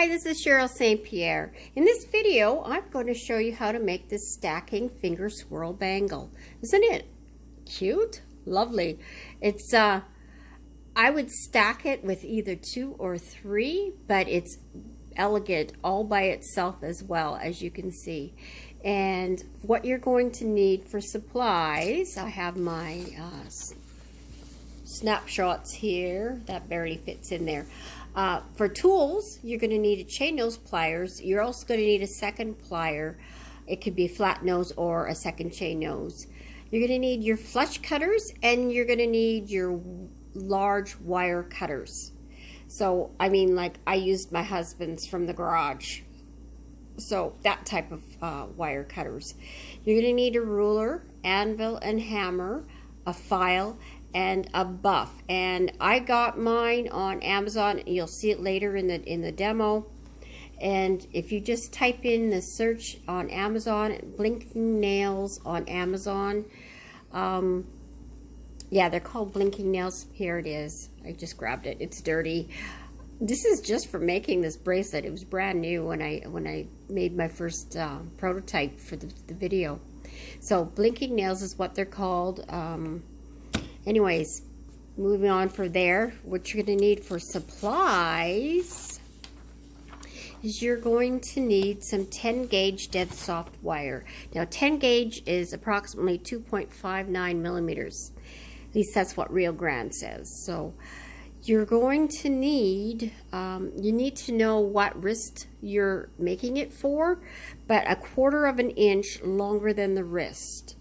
Hi, this is Cheryl St.Pierre. In this video, I'm going to show you how to make this stacking finger swirl bangle. Isn't it cute? Lovely. It's, I would stack it with either 2 or 3, but it's elegant all by itself as well, as you can see. And what you're going to need for supplies, I have my snapshots here. That barely fits in there. For tools, you're going to need a chain nose pliers. You're also going to need a second plier. It could be a flat nose or a second chain nose. You're going to need your flush cutters, and you're going to need your large wire cutters. So, I mean, like I used my husband's from the garage. So, that type of wire cutters. You're going to need a ruler, anvil and hammer, a file, and a buff. And I got mine on Amazon. You'll see it later in the demo. And if you just type in the search on Amazon, blinking nails on Amazon, yeah, they're called blinking nails. Here it is. I just grabbed it. It's dirty. This is just for making this bracelet. It was brand new when I made my first prototype for the video. So blinking nails is what they're called. Anyways, moving on from there, what you're going to need for supplies is you're going to need some 10 gauge dead soft wire. Now 10 gauge is approximately 2.59 millimeters. At least that's what Rio Grande says. So you're going to need, you need to know what wrist you're making it for, but 1/4 inch longer than the wrist.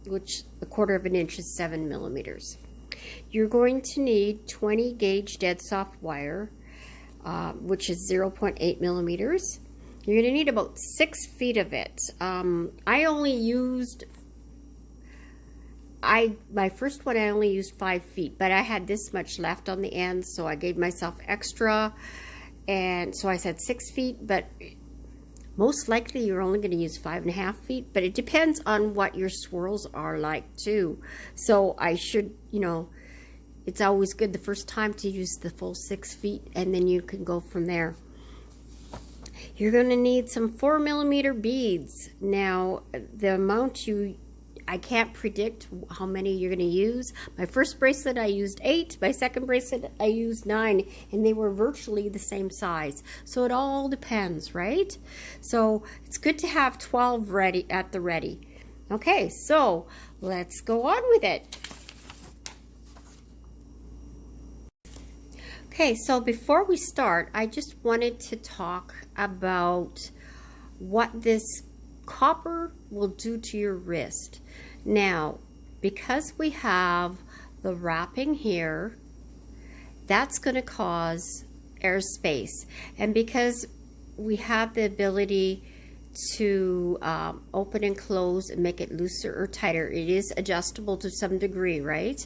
Which 1/4 inch is 7 millimeters. You're going to need 20 gauge dead soft wire, which is 0.8 millimeters. You're going to need about 6 feet of it. I only used, my first one I only used 5 feet, but I had this much left on the end, so I gave myself extra, and so I said 6 feet, but most likely you're only going to use 5.5 feet, but it depends on what your swirls are like too. So I should, you know, it's always good the first time to use the full 6 feet, and then you can go from there. You're going to need some 4 millimeter beads. Now, the amount I can't predict how many you're going to use. My first bracelet I used 8, my second bracelet I used 9, and they were virtually the same size. So it all depends, right? So it's good to have 12 ready at the ready. Okay, so let's go on with it. Okay, so before we start, I just wanted to talk about what this copper will do to your wrist. Now, because we have the wrapping here, that's going to cause airspace, and because we have the ability to open and close and make it looser or tighter, it is adjustable to some degree, right?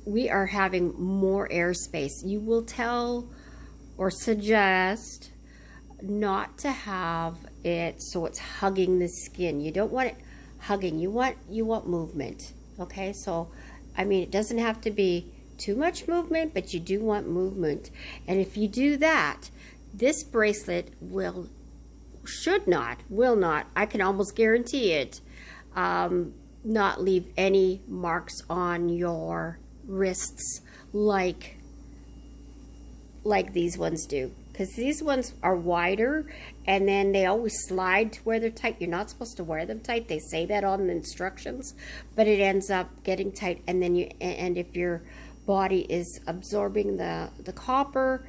We are having more airspace. You will tell or suggest not to have it so it's hugging the skin. You don't want it hugging. You want movement. Okay, so I mean, it doesn't have to be too much movement, but you do want movement. And if you do that, this bracelet will not, I can almost guarantee it, not leave any marks on your wrists like these ones do. Because these ones are wider, and then they always slide to where they're tight. You're not supposed to wear them tight. They say that on the instructions, but it ends up getting tight. And then and if your body is absorbing the copper,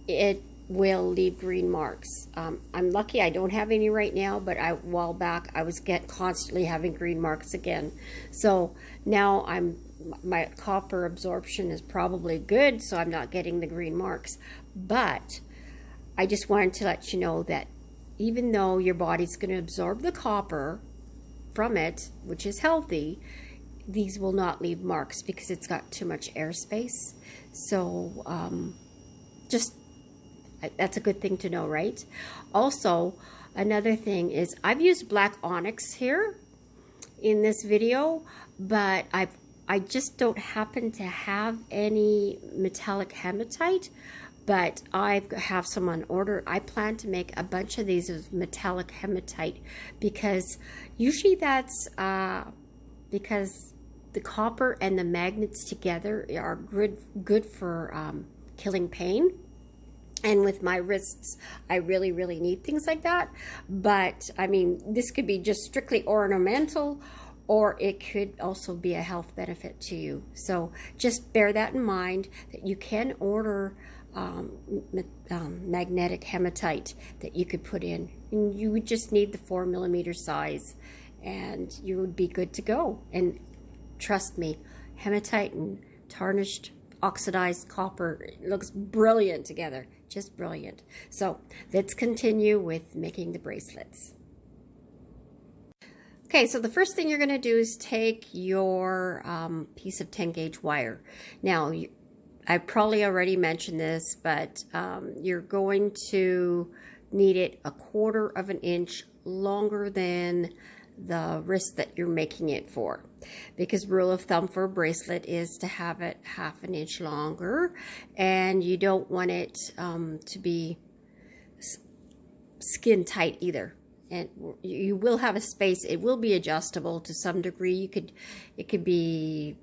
it will leave green marks. I'm lucky I don't have any right now, but a while back I was constantly having green marks again. So now my copper absorption is probably good, so I'm not getting the green marks. But I just wanted to let you know that even though your body's going to absorb the copper from it, which is healthy, these will not leave marks because it's got too much airspace. So that's a good thing to know, right? Also, another thing is I've used black onyx here in this video, but I just don't happen to have any metallic hematite. but I have some on order. I plan to make a bunch of these with metallic hematite, because usually that's because the copper and the magnets together are good for killing pain. And with my wrists, I really, really need things like that. But I mean, this could be just strictly ornamental, or it could also be a health benefit to you. So just bear that in mind, that you can order magnetic hematite that you could put in. And you would just need the 4mm size, and you would be good to go. And trust me, hematite and tarnished oxidized copper, it looks brilliant together, just brilliant. So let's continue with making the bracelets. Okay, so the first thing you're going to do is take your piece of 10 gauge wire. Now, I probably already mentioned this, but you're going to need it 1/4 of an inch longer than the wrist that you're making it for, because rule of thumb for a bracelet is to have it 1/2 inch longer, and you don't want it to be skin tight either. And you will have a space. It will be adjustable to some degree. It could be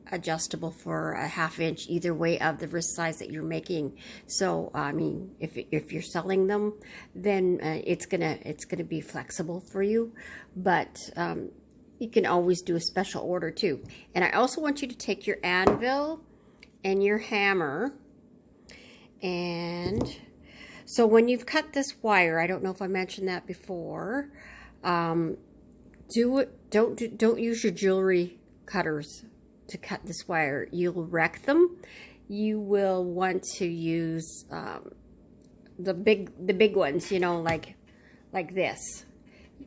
adjustable for 1/2 inch either way of the wrist size that you're making. So I mean, if you're selling them, then it's gonna be flexible for you. But you can always do a special order too. And I also want you to take your anvil and your hammer, and so when you've cut this wire, I don't know if I mentioned that before, don't use your jewelry cutters to cut this wire. You'll wreck them. You will want to use the big ones, you know, like this.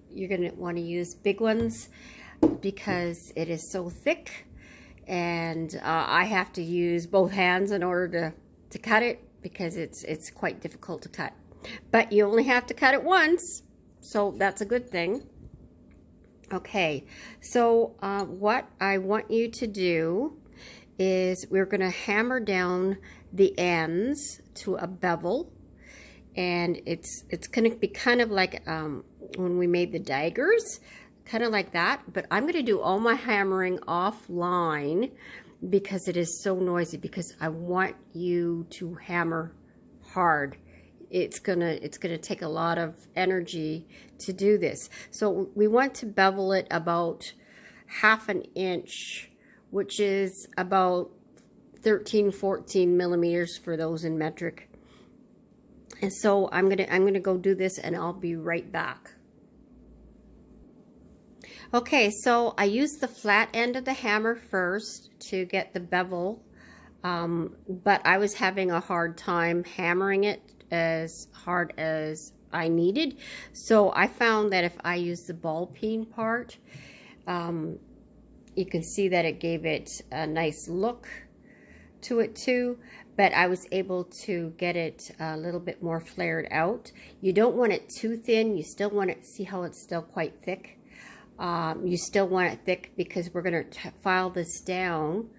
You're gonna want to use big ones because it is so thick, and I have to use both hands in order to cut it, because it's quite difficult to cut. But you only have to cut it once, so that's a good thing. Okay, so what I want you to do is we're going to hammer down the ends to a bevel, and it's going to be kind of like when we made the daggers, kind of like that. But I'm going to do all my hammering offline because it is so noisy, because I want you to hammer hard. It's gonna take a lot of energy to do this. So we want to bevel it about 1/2 inch, which is about 13-14 millimeters for those in metric. And so I'm gonna go do this, and I'll be right back. Okay, so I used the flat end of the hammer first to get the bevel, but I was having a hard time hammering it as hard as I needed. So I found that if I use the ball peen part, you can see that it gave it a nice look to it too, but I was able to get it a little bit more flared out. You don't want it too thin. You still want it, see how it's still quite thick. You still want it thick because we're going to file this down,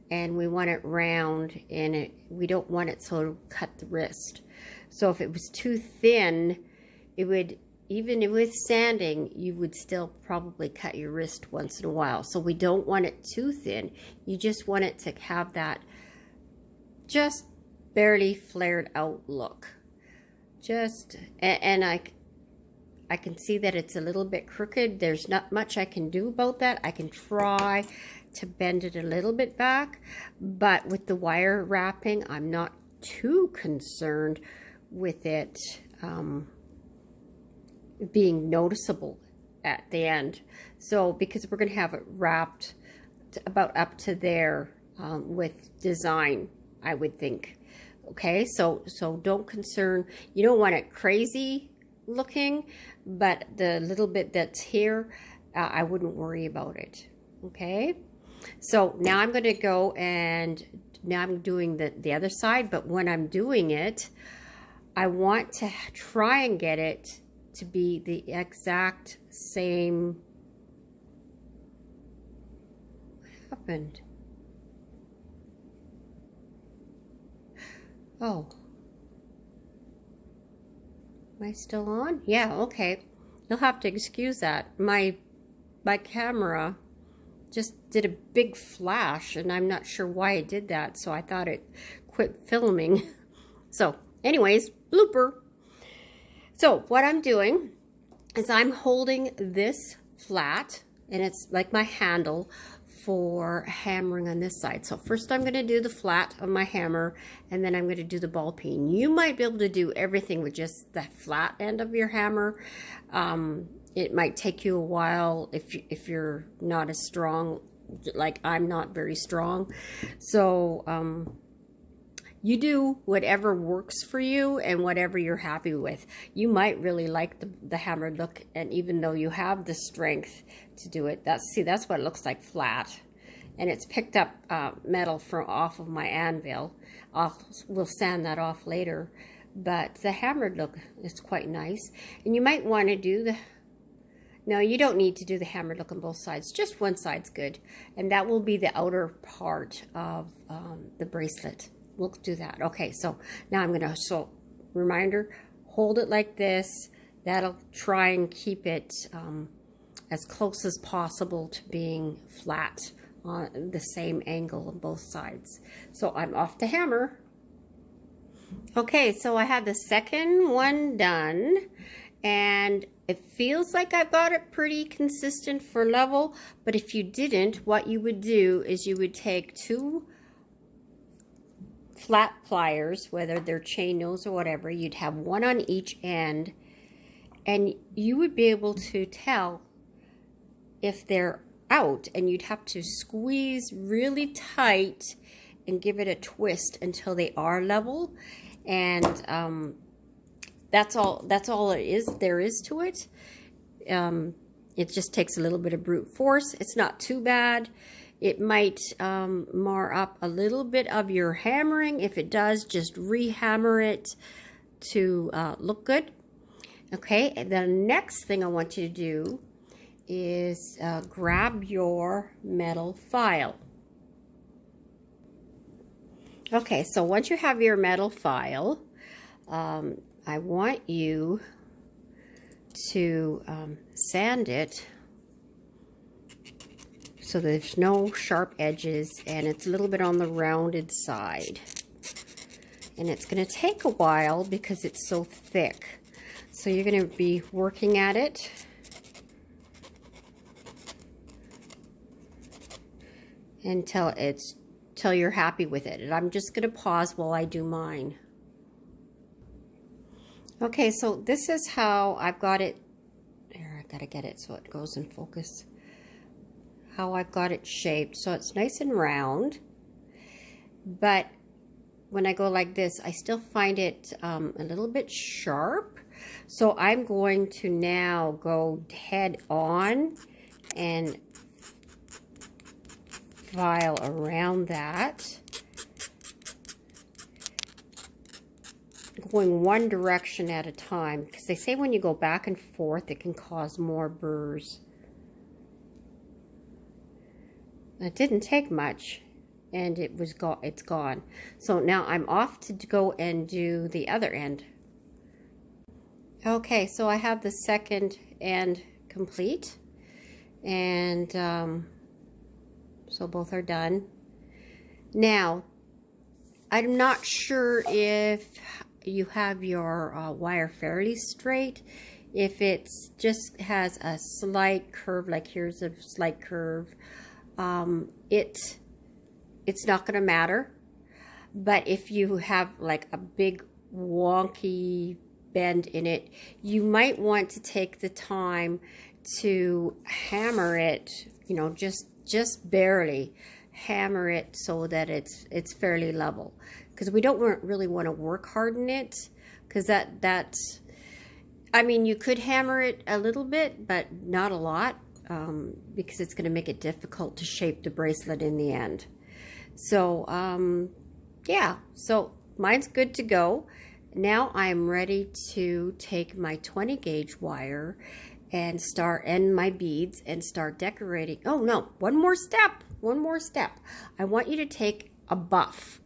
and we want it round, and we don't want it so it'll cut the wrist. So if it was too thin, it would, even with sanding, you would still probably cut your wrist once in a while. So we don't want it too thin. You just want it to have that just barely flared out look. And I can see that it's a little bit crooked. There's not much I can do about that. I can try to bend it a little bit back, but with the wire wrapping, I'm not too concerned with it being noticeable at the end. So because we're going to have it wrapped to about up to there with design, I would think. Okay, so don't concern. You don't want it crazy looking, but the little bit that's here, I wouldn't worry about it. Okay, so now I'm going to go, and now I'm doing the other side, but when I'm doing it, I want to try and get it to be the exact same. What happened? Oh. Am I still on? Yeah, okay. You'll have to excuse that. My camera just did a big flash, and I'm not sure why it did that, so I thought it quit filming. So, anyways, blooper. So, what I'm doing is I'm holding this flat, and it's like my handle for hammering on this side. So first I'm going to do the flat of my hammer, and then I'm going to do the ball peen. You might be able to do everything with just the flat end of your hammer. It might take you a while if you're not as strong, like I'm not very strong. So you do whatever works for you and whatever you're happy with. You might really like the hammered look, and even though you have the strength to do it, that's what it looks like flat. And it's picked up metal from off of my anvil. We'll sand that off later. But the hammered look is quite nice. And you might want to do no, you don't need to do the hammered look on both sides. Just one side's good. And that will be the outer part of the bracelet. We'll do that. Okay, so now I'm going to, reminder, hold it like this. That'll try and keep it as close as possible to being flat on the same angle on both sides. So I'm off to hammer. Okay, so I have the second one done, and it feels like I've got it pretty consistent for level, but if you didn't, what you would do is you would take two flat pliers, whether they're chain nose or whatever, you'd have one on each end, and you would be able to tell if they're out, and you'd have to squeeze really tight and give it a twist until they are level. And that's all there is to it. It just takes a little bit of brute force. It's not too bad. It might mar up a little bit of your hammering. If it does, just re-hammer it to look good. Okay, and the next thing I want you to do is grab your metal file. Okay, so once you have your metal file, I want you to sand it so there's no sharp edges, and it's a little bit on the rounded side. And it's going to take a while because it's so thick. So you're going to be working at it. Until you're happy with it. And I'm just going to pause while I do mine. Okay, so this is how I've got it. There, I gotta get it so it goes in focus. How I've got it shaped. So it's nice and round. But when I go like this, I still find it a little bit sharp. So I'm going to now go head on and file around that, going one direction at a time, because they say when you go back and forth it can cause more burrs. It didn't take much, and it's gone. So now I'm off to go and do the other end. Okay, so I have the second end complete, and so both are done. Now, I'm not sure if you have your wire fairly straight. If it's just has a slight curve, like here's a slight curve, it's not going to matter. But if you have like a big wonky bend in it, you might want to take the time to hammer it, you know, just barely hammer it so that it's fairly level, because we don't really want to work hard in it, because that's I mean, you could hammer it a little bit but not a lot, because it's going to make it difficult to shape the bracelet in the end. So yeah, so mine's good to go. Now I'm ready to take my 20 gauge wire and end my beads and start decorating. Oh no, one more step. I want you to take a buff.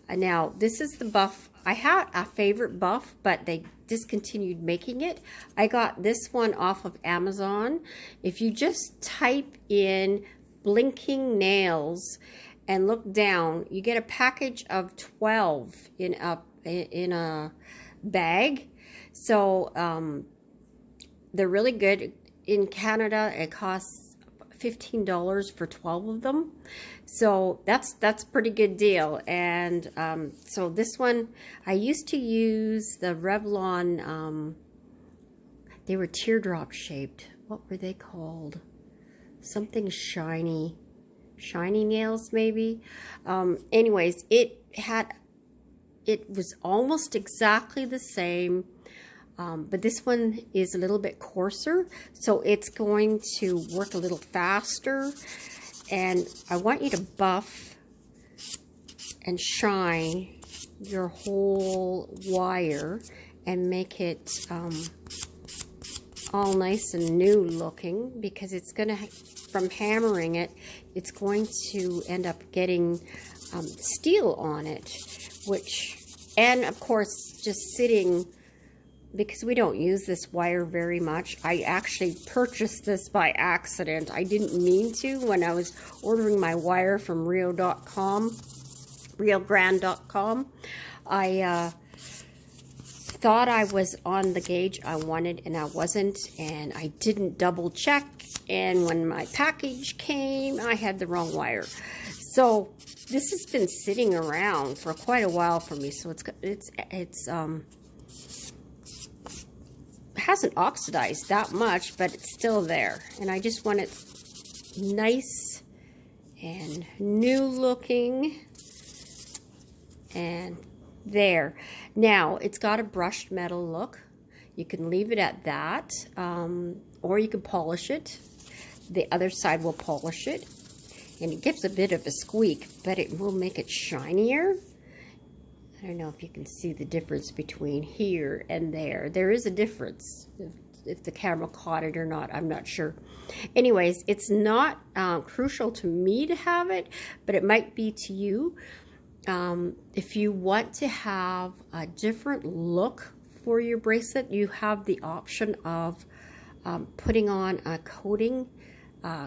Now this is the buff I had a favorite buff, but they discontinued making it. I got this one off of Amazon. If you just type in blinking nails and look down, you get a package of 12 in a bag. So they're really good. In Canada, it costs $15 for 12 of them. So that's a pretty good deal. And so this one, I used to use the Revlon, they were teardrop shaped. What were they called? Something shiny nails maybe. Anyways, it was almost exactly the same. But this one is a little bit coarser, so it's going to work a little faster. And I want you to buff and shine your whole wire and make it all nice and new looking, because it's going to, from hammering it, it's going to end up getting steel on it, which, and of course, just sitting, because we don't use this wire very much. I actually purchased this by accident. I didn't mean to when I was ordering my wire from RioGrande.com. I thought I was on the gauge I wanted, and I wasn't, and I didn't double check, and when my package came, I had the wrong wire. So this has been sitting around for quite a while for me, so it hasn't oxidized that much, but it's still there, and I just want it nice and new looking. And there. Now it's got a brushed metal look. You can leave it at that, or you can polish it. The other side will polish it, and it gives a bit of a squeak, but it will make it shinier. I don't know if you can see the difference between here and there. There is a difference. If the camera caught it or not, I'm not sure. Anyways, it's not crucial to me to have it, but it might be to you. If you want to have a different look for your bracelet, you have the option of putting on a coating,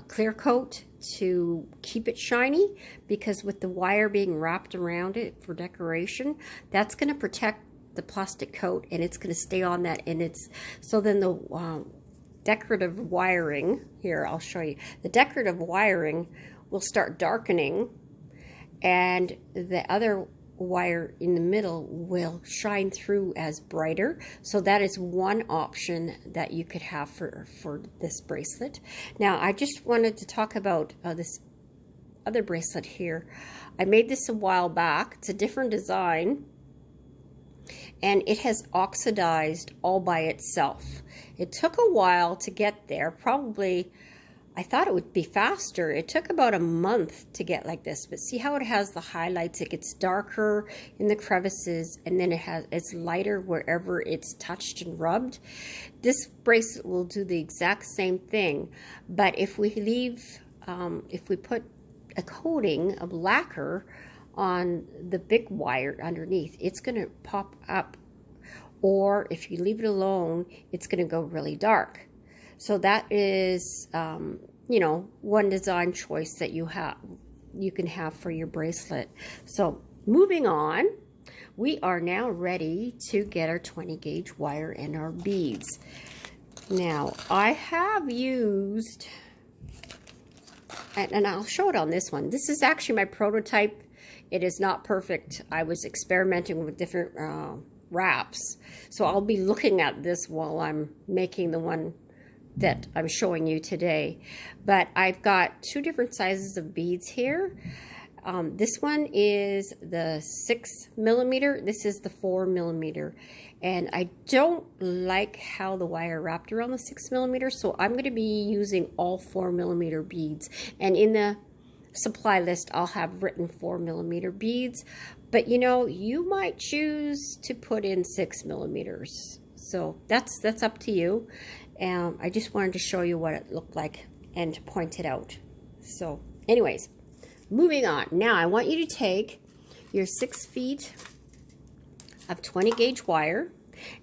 clear coat, to keep it shiny, because with the wire being wrapped around it for decoration, that's going to protect the plastic coat, and it's going to stay on that, and it's so then the decorative wiring here, I'll show you, the decorative wiring will start darkening, and the other wire in the middle will shine through as brighter. So that is one option that you could have for this bracelet. Now I just wanted to talk about this other bracelet here. I made this a while back. It's a different design, and it has oxidized all by itself. It took a while to get there. Probably, I thought it would be faster. It took about a month to get like this, but see how it has the highlights? It gets darker in the crevices, and then it's lighter wherever it's touched and rubbed. This bracelet will do the exact same thing, but if we put a coating of lacquer on the big wire underneath, it's going to pop up, or if you leave it alone, it's going to go really dark. So that is, you know, one design choice that you can have for your bracelet. So moving on, we are now ready to get our 20 gauge wire and our beads. Now I have used, and I'll show it on this one. This is actually my prototype. It is not perfect. I was experimenting with different wraps. So I'll be looking at this while I'm making the one that I'm showing you today. But I've got two different sizes of beads here. This one is the 6mm. This is the 4mm. And I don't like how the wire wrapped around the 6mm, so I'm going to be using all 4mm beads. And in the supply list, I'll have written 4mm beads. But you know, you might choose to put in 6mm. So that's up to you. I just wanted to show you what it looked like and to point it out. So anyways, moving on. Now I want you to take your 6 feet of 20 gauge wire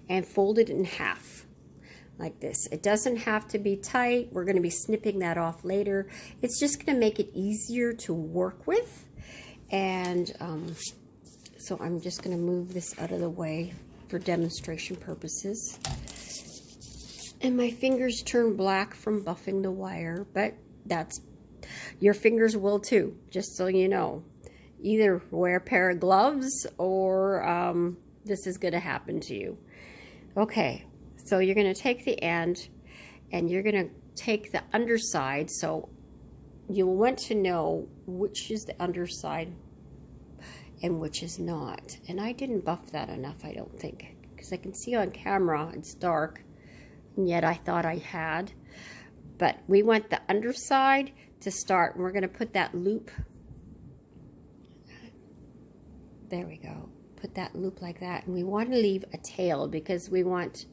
and fold it in half like this. It doesn't have to be tight. We're going to be snipping that off later. It's just going to make it easier to work with. And so I'm just going to move this out of the way for demonstration purposes. And my fingers turn black from buffing the wire, but that's, your fingers will too, just so you know. Either wear a pair of gloves or this is going to happen to you. Okay, so you're going to take the end and you're going to take the underside. So you'll want to know which is the underside and which is not. And I didn't buff that enough, I don't think, because I can see on camera it's dark. And yet I thought I had. But we want the underside to start. And we're going to put that loop. There we go. Put that loop like that. And we want to leave a tail because we want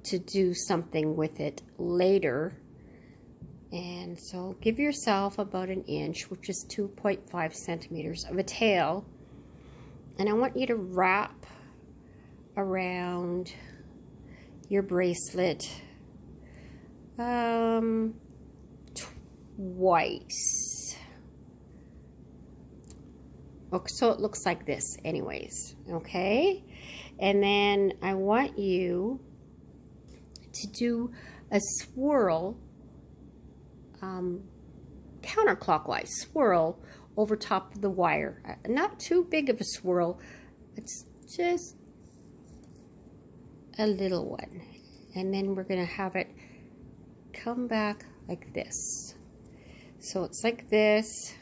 to do something with it later. And so give yourself about 1 inch, which is 2.5 centimeters of a tail. And I want you to wrap around your bracelet twice. Okay, so it looks like this anyways, okay? And then I want you to do a swirl, counterclockwise swirl over top of the wire. Not too big of a swirl, it's just a little one. And then we're going to have it come back like this. So it's like this.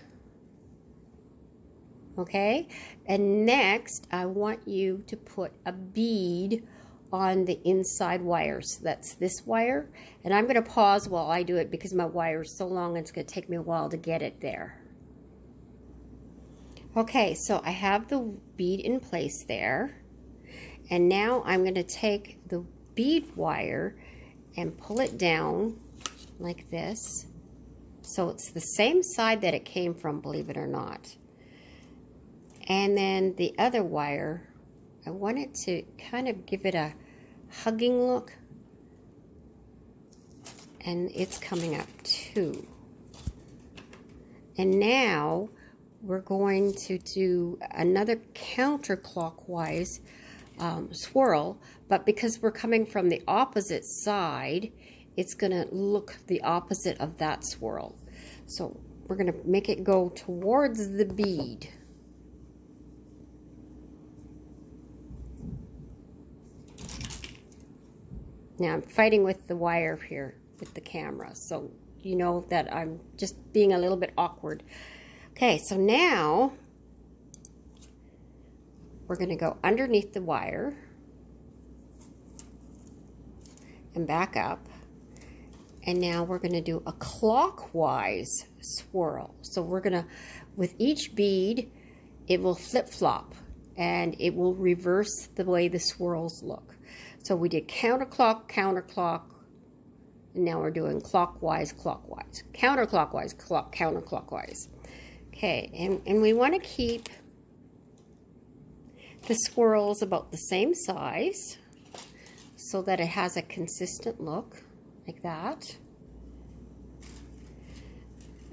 Okay? And next, I want you to put a bead on the inside wire. So that's this wire. And I'm going to pause while I do it because my wire is so long it's going to take me a while to get it there. Okay, so I have the bead in place there. And now I'm going to take the bead wire and pull it down like this. So it's the same side that it came from, believe it or not. And then the other wire, I want it to kind of give it a hugging look. And it's coming up too. And now we're going to do another counterclockwise swirl, but because we're coming from the opposite side, it's going to look the opposite of that swirl. So we're going to make it go towards the bead. Now I'm fighting with the wire here with the camera, so you know that I'm just being a little bit awkward. Okay, so now we're going to go underneath the wire and back up. And now we're going to do a clockwise swirl. So we're going to, with each bead, it will flip-flop and it will reverse the way the swirls look. So we did counterclock, counterclock, and now we're doing clockwise, clockwise, counterclockwise, counterclockwise. Okay, and we want to keep the swirls about the same size so that it has a consistent look like that.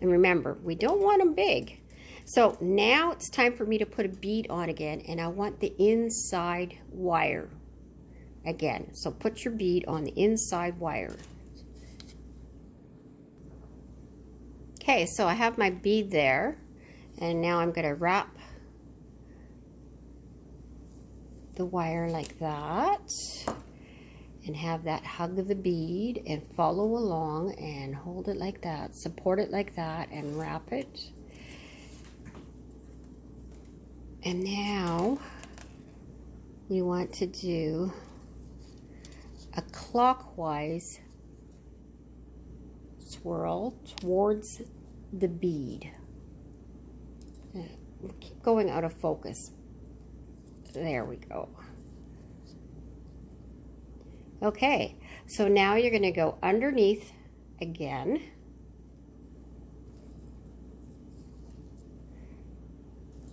And remember, we don't want them big. So now it's time for me to put a bead on again, and I want the inside wire again. So put your bead on the inside wire. Okay, so I have my bead there, and now I'm going to wrap the wire like that and have that hug of the bead and follow along and hold it like that, support it like that, and wrap it. And now we want to do a clockwise swirl towards the bead. Keep going out of focus. There we go. Okay, so now you're going to go underneath again.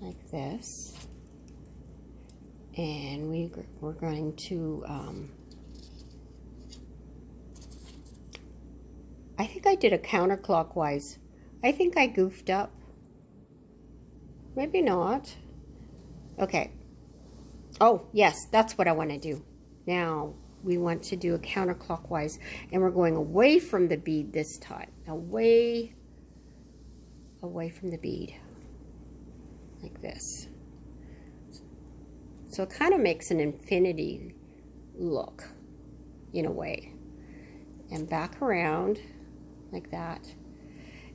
Like this. And we're going to, I think I did a counterclockwise. I think I goofed up. Maybe not. Okay. Oh, yes, that's what I want to do. Now, we want to do a counterclockwise, and we're going away from the bead this time. Away from the bead. Like this. So it kind of makes an infinity look, in a way. And back around, like that.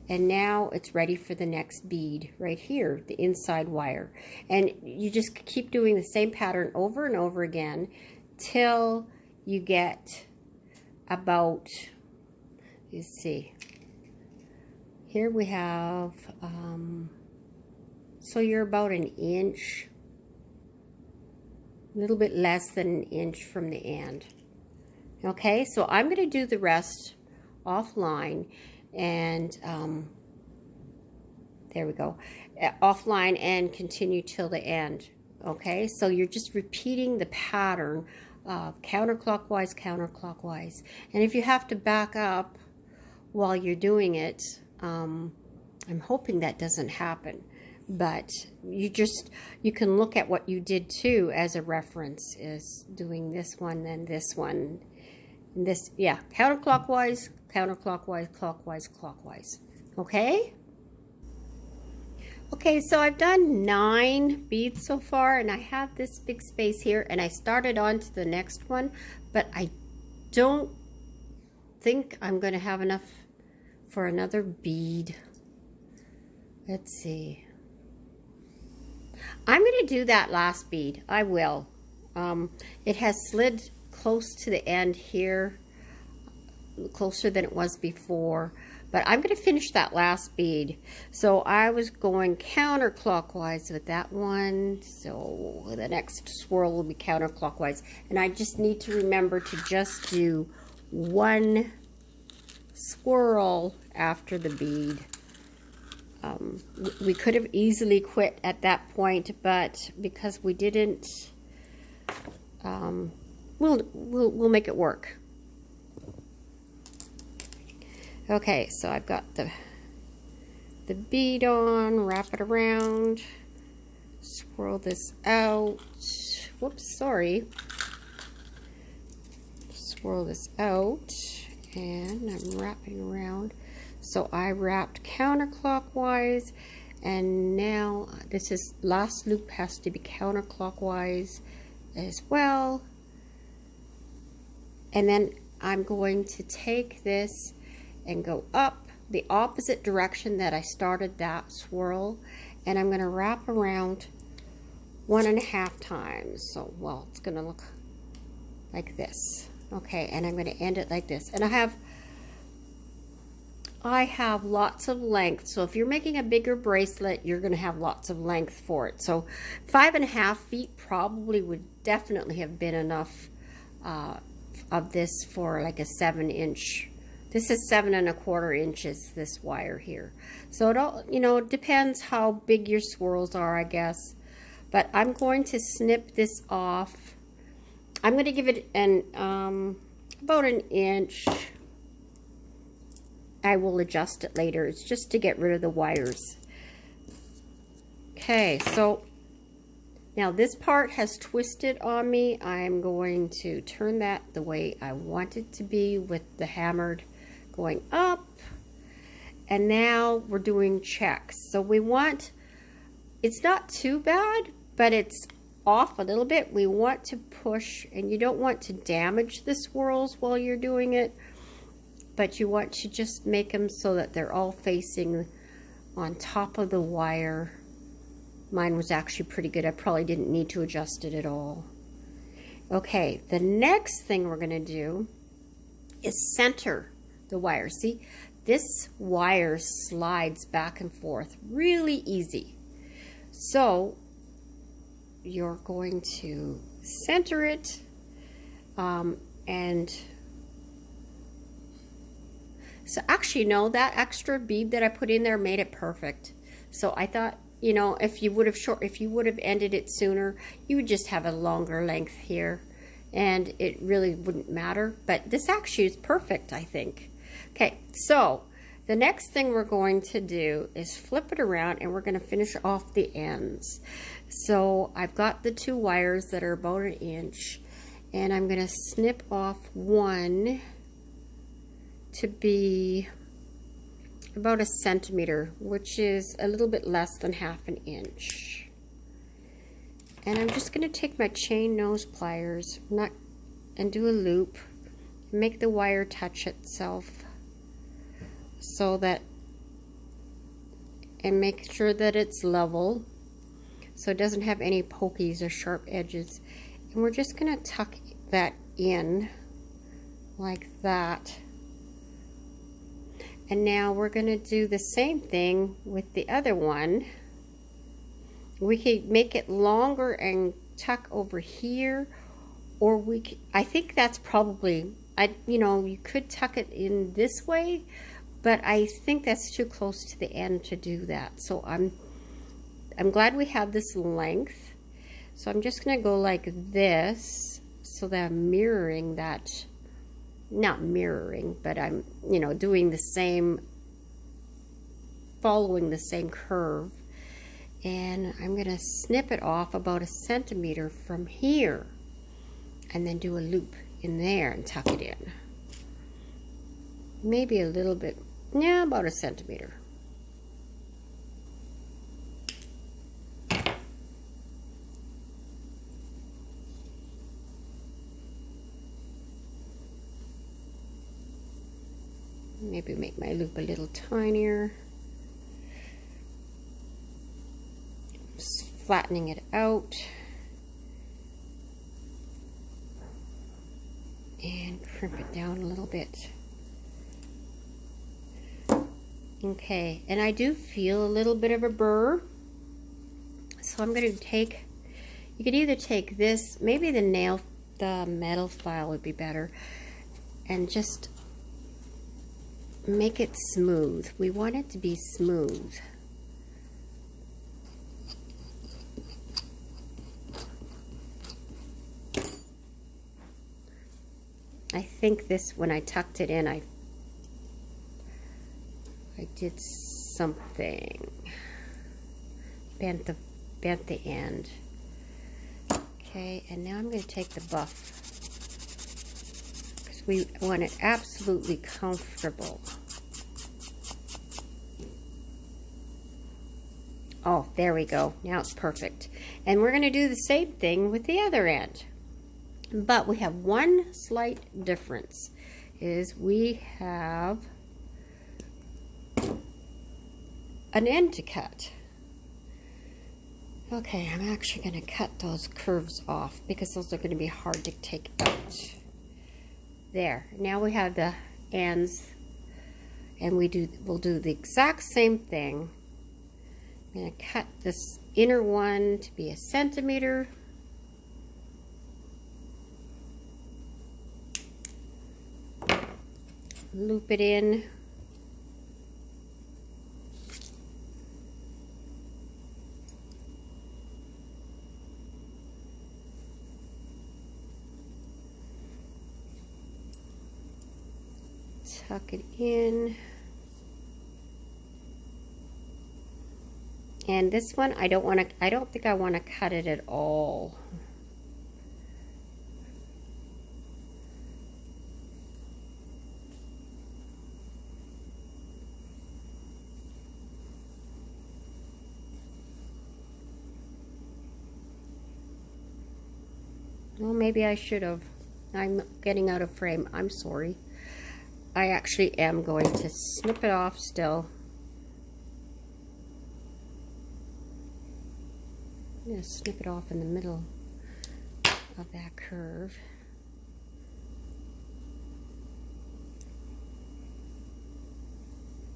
And now it's ready for the next bead right here, the inside wire. And you just keep doing the same pattern over and over again till you get about, let's see, here we have, so you're about an inch, a little bit less than an inch from the end. Okay, so I'm going to do the rest offline, and there we go, offline, and continue till the end. Okay, so you're just repeating the pattern of counterclockwise, counterclockwise. And if you have to back up while you're doing it, I'm hoping that doesn't happen. But you can look at what you did too as a reference, is doing this one, then this one, and this, yeah, counterclockwise, counterclockwise, clockwise, clockwise. Okay? Okay, so I've done 9 beads so far, and I have this big space here, and I started on to the next one, but I don't think I'm going to have enough for another bead. Let's see. I'm going to do that last bead. I will. It has slid close to the end here, closer than it was before, but I'm going to finish that last bead. So I was going counterclockwise with that one, so the next swirl will be counterclockwise, and I just need to remember to just do one swirl after the bead. We could have easily quit at that point, but because we didn't, we'll make it work. Okay, so I've got the bead on, wrap it around, swirl this out. Whoops, sorry. Swirl this out, and I'm wrapping around. So I wrapped counterclockwise, and now this last loop has to be counterclockwise as well. And then I'm going to take this and go up the opposite direction that I started that swirl, and I'm going to wrap around 1.5 times. So, well, it's going to look like this. Okay, and I'm going to end it like this. And I have lots of length, so if you're making a bigger bracelet, you're going to have lots of length for it. So 5.5 feet probably would definitely have been enough of this for like a 7-inch. This is 7.25 inches, this wire here. So it all, it depends how big your swirls are, I guess. But I'm going to snip this off. I'm going to give it about an inch. I will adjust it later. It's just to get rid of the wires. Okay, so now this part has twisted on me. I'm going to turn that the way I want it to be with the hammered going up. And now we're doing checks. So we want, it's not too bad, but it's off a little bit. We want to push, and you don't want to damage the swirls while you're doing it, but you want to just make them so that they're all facing on top of the wire. Mine was actually pretty good. I probably didn't need to adjust it at all. Okay, the next thing we're going to do is center the wire. See, this wire slides back and forth really easy. So you're going to center it, and so actually, no, that extra bead that I put in there made it perfect. So I thought you know, if you would have ended it sooner, you would just have a longer length here, and it really wouldn't matter. But this actually is perfect, I think. Okay, so the next thing we're going to do is flip it around, and we're going to finish off the ends. So I've got the 2 wires that are about 1 inch, and I'm going to snip off one to be about 1 centimeter, which is a little bit less than 1/2 inch. And I'm just going to take my chain nose pliers and do a loop, make the wire touch itself, so that, and make sure that it's level so it doesn't have any pokies or sharp edges. And we're just going to tuck that in like that. And now we're going to do the same thing with the other one. We could make it longer and tuck over here, or I think that's probably, you know, you could tuck it in this way, but I think that's too close to the end to do that. So I'm glad we have this length. So I'm just going to go like this, so that I'm mirroring that. Not mirroring, but I'm, you know, doing the same, following the same curve. And I'm going to snip it off about 1 centimeter from here, and then do a loop in there and tuck it in. Maybe a little bit, yeah, about 1 centimeter. Maybe make my loop a little tinier. Just flattening it out. And crimp it down a little bit. Okay, and I do feel a little bit of a burr. So I'm going to take, you could either take this, maybe the metal file would be better, and just make it smooth. We want it to be smooth. I think this, when I tucked it in, I did something. Bent the end. Okay, and now I'm going to take the buff, because we want it absolutely comfortable. Oh, there we go. Now it's perfect. And we're going to do the same thing with the other end. But we have one slight difference, is we have an end to cut. Okay, I'm actually going to cut those curves off, because those are going to be hard to take out. There. Now we have the ends, and we'll do the exact same thing. I'm going to cut this inner one to be 1 centimeter. Loop it in. Tuck it in. And this one, I don't think I want to cut it at all. Well, maybe I should have. I'm getting out of frame. I'm sorry. I actually am going to snip it off still. I'm going to snip it off in the middle of that curve.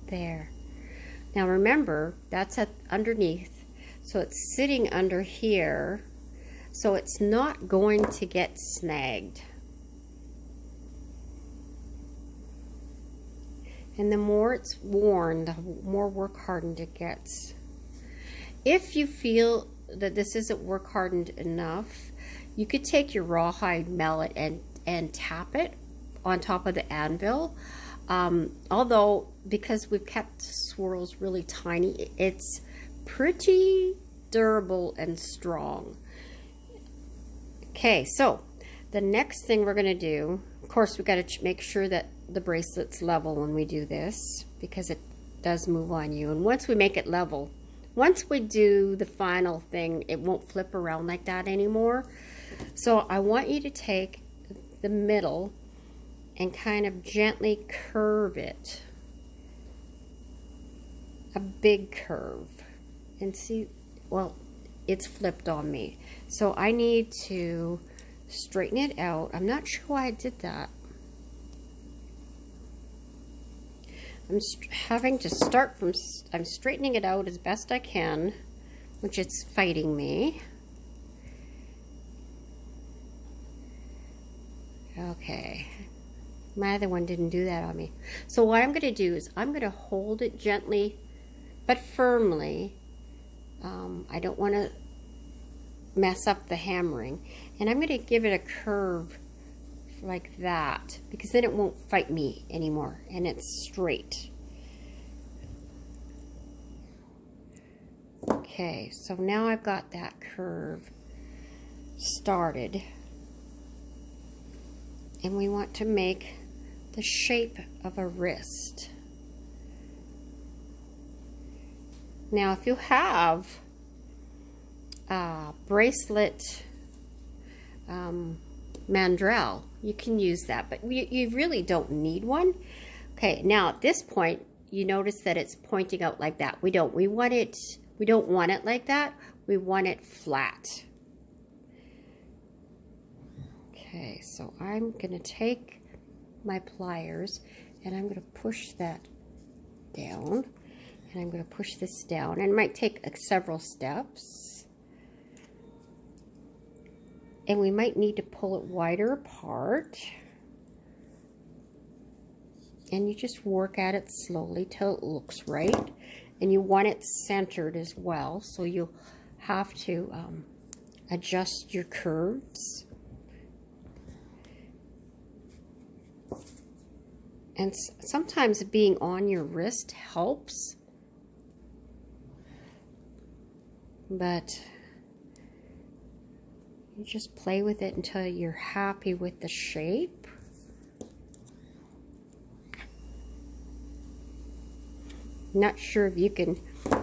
There. Now remember, that's underneath, so it's sitting under here, so it's not going to get snagged. And the more it's worn, the more work hardened it gets. If you feel that this isn't work hardened enough, you could take your rawhide mallet and tap it on top of the anvil. Although, because we've kept swirls really tiny, it's pretty durable and strong. Okay, so the next thing we're going to do, of course, we got to make sure that the bracelet's level when we do this, because it does move on you. And once we make it level, once we do the final thing, it won't flip around like that anymore. So I want you to take the middle and kind of gently curve it. A big curve. And see, well, it's flipped on me. So I need to straighten it out. I'm not sure why I did that. I'm having to start from, I'm straightening it out as best I can, which it's fighting me. Okay. My other one didn't do that on me. So what I'm going to do is I'm going to hold it gently but firmly. I don't want to mess up the hammering. And I'm going to give it a curve like that, because then it won't fight me anymore, and it's straight. Okay, so now I've got that curve started, and we want to make the shape of a wrist. Now, if you have a bracelet mandrel, you can use that, but you really don't need one. Okay, now at this point, you notice that it's pointing out like that. We don't want it like that. We want it flat. Okay, so I'm going to take my pliers and I'm going to push that down, and I'm going to push this down, and it might take several steps, and we might need to pull it wider apart, and you just work at it slowly till it looks right. And you want it centered as well, so you'll have to adjust your curves. And sometimes being on your wrist helps, but you just play with it until you're happy with the shape. Not sure if you can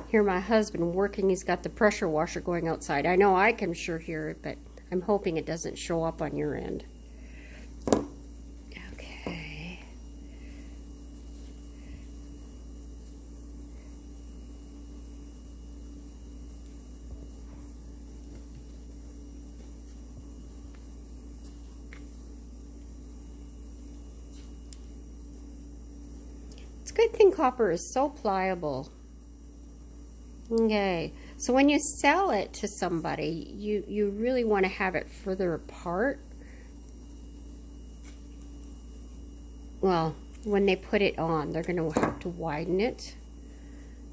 hear my husband working. He's got the pressure washer going outside. I know I can sure hear it, but I'm hoping it doesn't show up on your end. Okay. Good thing copper is so pliable. Okay, so when you sell it to somebody, you really want to have it further apart. Well, when they put it on, they're going to have to widen it,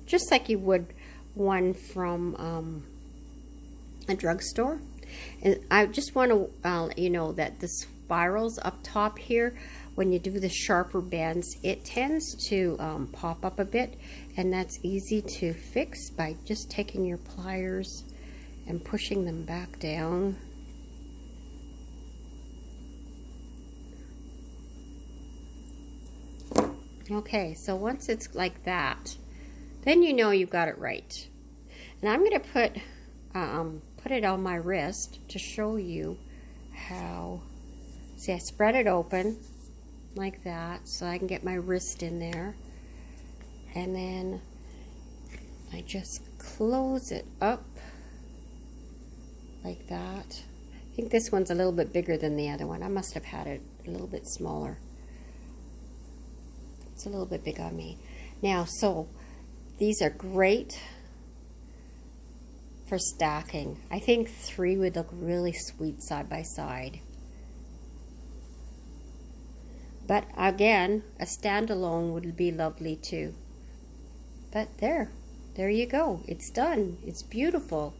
just like you would one from a drugstore. And I just want to let you know that the spirals up top here, when you do the sharper bends, it tends to pop up a bit, and that's easy to fix by just taking your pliers and pushing them back down. Okay, so once it's like that, then you know you've got it right. And I'm going to put it on my wrist to show you how. See, I spread it open like that so I can get my wrist in there, and then I just close it up like that. I think this one's a little bit bigger than the other one. I must have had it a little bit smaller. It's a little bit big on me. Now, so these are great for stacking. I think 3 would look really sweet side by side. But again, a standalone would be lovely too. But there, there you go. It's done. It's beautiful.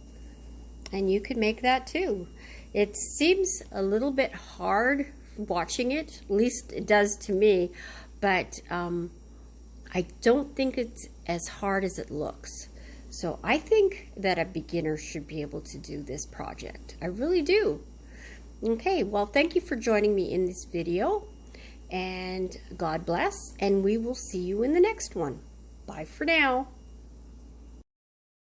And you can make that too. It seems a little bit hard watching it, at least it does to me, but I don't think it's as hard as it looks. So I think that a beginner should be able to do this project. I really do. Okay, well, thank you for joining me in this video, and God bless, and we will see you in the next one. Bye for now.